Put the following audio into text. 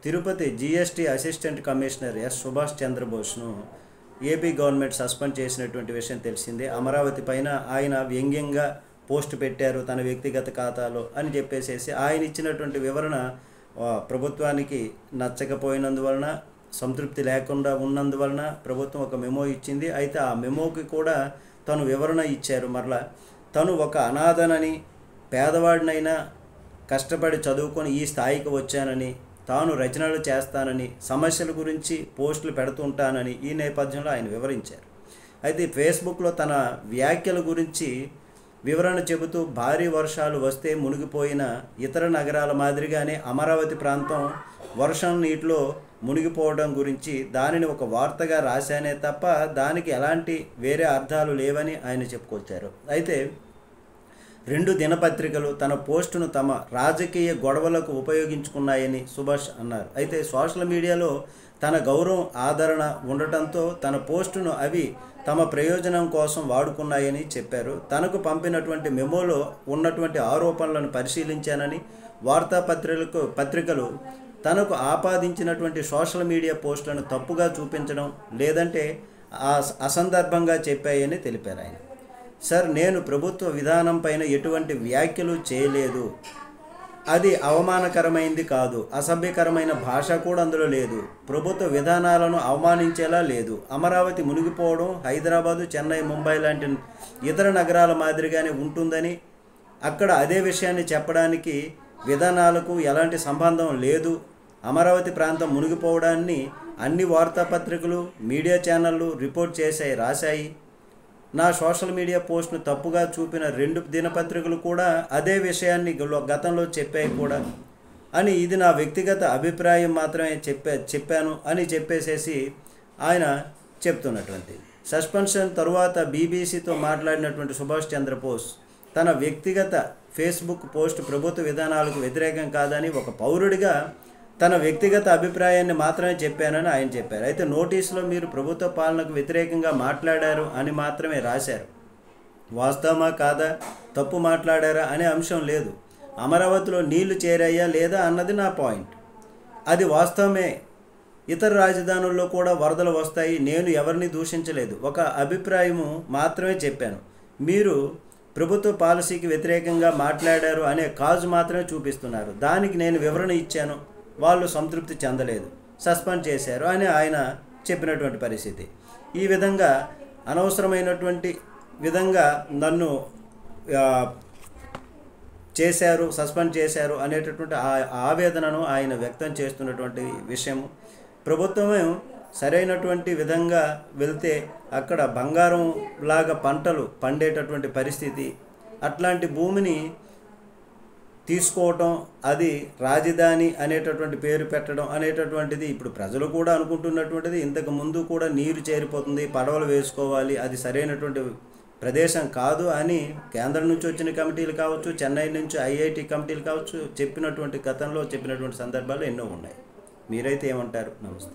Tirupati GST assistant commissioner S Subhash చంద్రబోస్ను AP government suspend చేసినటువంటి విషయం తెలిసిందే. అమరావతి పైన ఆయన వ్యంగ్యంగా పోస్ట్ పెట్టారు తన వ్యక్తిగత ఖాతాలో అని చెప్పేసి ఆయన ఇచ్చినటువంటి వివరణ ప్రభుత్వానికి నచ్చకపోయినందువలన, సంతృప్తి లేకుండా ఉన్నందువలన ప్రభుత్వం ఒక మెమో ఇచ్చింది. అయితే ఆ మెమోకి కూడా తను వివరణ ఇచ్చారు. మరలా తను ఒక అనాథనని, పేదవాడినైనా కష్టపడి చదువుకొని ఈ స్థాయికి వచ్చానని, తాను రచనలు చేస్తానని, సమస్యల గురించి పోస్టులు పెడుతుంటానని ఈ నేపథ్యంలో ఆయన వివరించారు. అయితే ఫేస్బుక్లో తన వ్యాఖ్యల గురించి వివరణ చెబుతూ భారీ వర్షాలు వస్తే మునిగిపోయిన ఇతర నగరాల మాదిరిగానే అమరావతి ప్రాంతం వర్షం నీటిలో మునిగిపోవడం గురించి దానిని ఒక వార్తగా రాశానే తప్ప దానికి ఎలాంటి వేరే అర్థాలు లేవని ఆయన చెప్పుకొచ్చారు. అయితే 2 దినపత్రికలు తన పోస్టును తమ రాజకీయ గొడవలకు ఉపయోగించుకున్నాయని సుభాష్ అన్నారు. అయితే సోషల్ మీడియాలో తన గౌరవం, ఆదరణ ఉండటంతో తన పోస్టును అవి తమ ప్రయోజనం కోసం వాడుకున్నాయని చెప్పారు. తనకు పంపినటువంటి మెమోలో ఉన్నటువంటి ఆరోపణలను పరిశీలించానని, పత్రికలు తనకు ఆపాదించినటువంటి సోషల్ మీడియా పోస్టులను తప్పుగా చూపించడం లేదంటే అసందర్భంగా చెప్పాయని తెలిపారు ఆయన. సార్, నేను ప్రభుత్వ విధానం పైన ఎటువంటి వ్యాఖ్యలు చేయలేదు. అది అవమానకరమైంది కాదు, అసభ్యకరమైన భాష కూడా అందులో లేదు, ప్రభుత్వ విధానాలను అవమానించేలా లేదు. అమరావతి మునిగిపోవడం హైదరాబాదు, చెన్నై, ముంబై లాంటి ఇతర నగరాల మాదిరిగానే ఉంటుందని, అక్కడ అదే విషయాన్ని చెప్పడానికి విధానాలకు ఎలాంటి సంబంధం లేదు. అమరావతి ప్రాంతం మునిగిపోవడాన్ని అన్ని వార్తాపత్రికలు, మీడియా ఛానళ్ళు రిపోర్ట్ చేశాయి, రాశాయి. నా సోషల్ మీడియా పోస్ట్ను తప్పుగా చూపిన 2 దినపత్రికలు కూడా అదే విషయాన్ని గతంలో చెప్పాయి కూడా అని, ఇది నా వ్యక్తిగత అభిప్రాయం మాత్రమే చెప్పాను అని చెప్పేసేసి ఆయన చెప్తున్నటువంటి. సస్పెన్షన్ తరువాత బీబీసీతో మాట్లాడినటువంటి సుభాష్ చంద్రబోస్ తన వ్యక్తిగత ఫేస్బుక్ పోస్ట్ ప్రభుత్వ విధానాలకు వ్యతిరేకం కాదని, ఒక పౌరుడిగా తన వ్యక్తిగత అభిప్రాయాన్ని మాత్రమే చెప్పానని ఆయన చెప్పారు. అయితే నోటీసులో మీరు ప్రభుత్వ పాలనకు వ్యతిరేకంగా మాట్లాడారు అని మాత్రమే రాశారు. వాస్తవమా కాదా, తప్పు మాట్లాడారా అనే అంశం లేదు. అమరావతిలో నీళ్లు చేరాయా లేదా అన్నది నా పాయింట్. అది వాస్తవమే. ఇతర రాజధానుల్లో కూడా వరదలు వస్తాయి. నేను ఎవరిని దూషించలేదు, ఒక అభిప్రాయము మాత్రమే చెప్పాను. మీరు ప్రభుత్వ పాలసీకి వ్యతిరేకంగా మాట్లాడారు అనే కాజు మాత్రమే చూపిస్తున్నారు. దానికి నేను వివరణ ఇచ్చాను, వాళ్ళు సంతృప్తి చెందలేదు, సస్పెండ్ చేశారు అని ఆయన చెప్పినటువంటి పరిస్థితి. ఈ విధంగా అనవసరమైనటువంటి విధంగా నన్ను చేశారు, సస్పెండ్ చేశారు అనేటటువంటి ఆవేదనను ఆయన వ్యక్తం చేస్తున్నటువంటి విషయము. ప్రభుత్వమే సరైనటువంటి విధంగా వెళ్తే అక్కడ బంగారం లాగా పంటలు పండేటటువంటి పరిస్థితి, అట్లాంటి భూమిని తీసుకోవటం, అది రాజధాని అనేటటువంటి పేరు పెట్టడం అనేటటువంటిది ఇప్పుడు ప్రజలు కూడా అనుకుంటున్నటువంటిది. ఇంతకు ముందు కూడా నీరు చేరిపోతుంది, పడవలు వేసుకోవాలి, అది సరైనటువంటి ప్రదేశం కాదు అని కేంద్రం నుంచి వచ్చిన కమిటీలు కావచ్చు, చెన్నై నుంచి ఐఐటి కమిటీలు కావచ్చు, గతంలో చెప్పినటువంటి సందర్భాలు ఎన్నో ఉన్నాయి. మీరైతే ఏమంటారు? నమస్తే.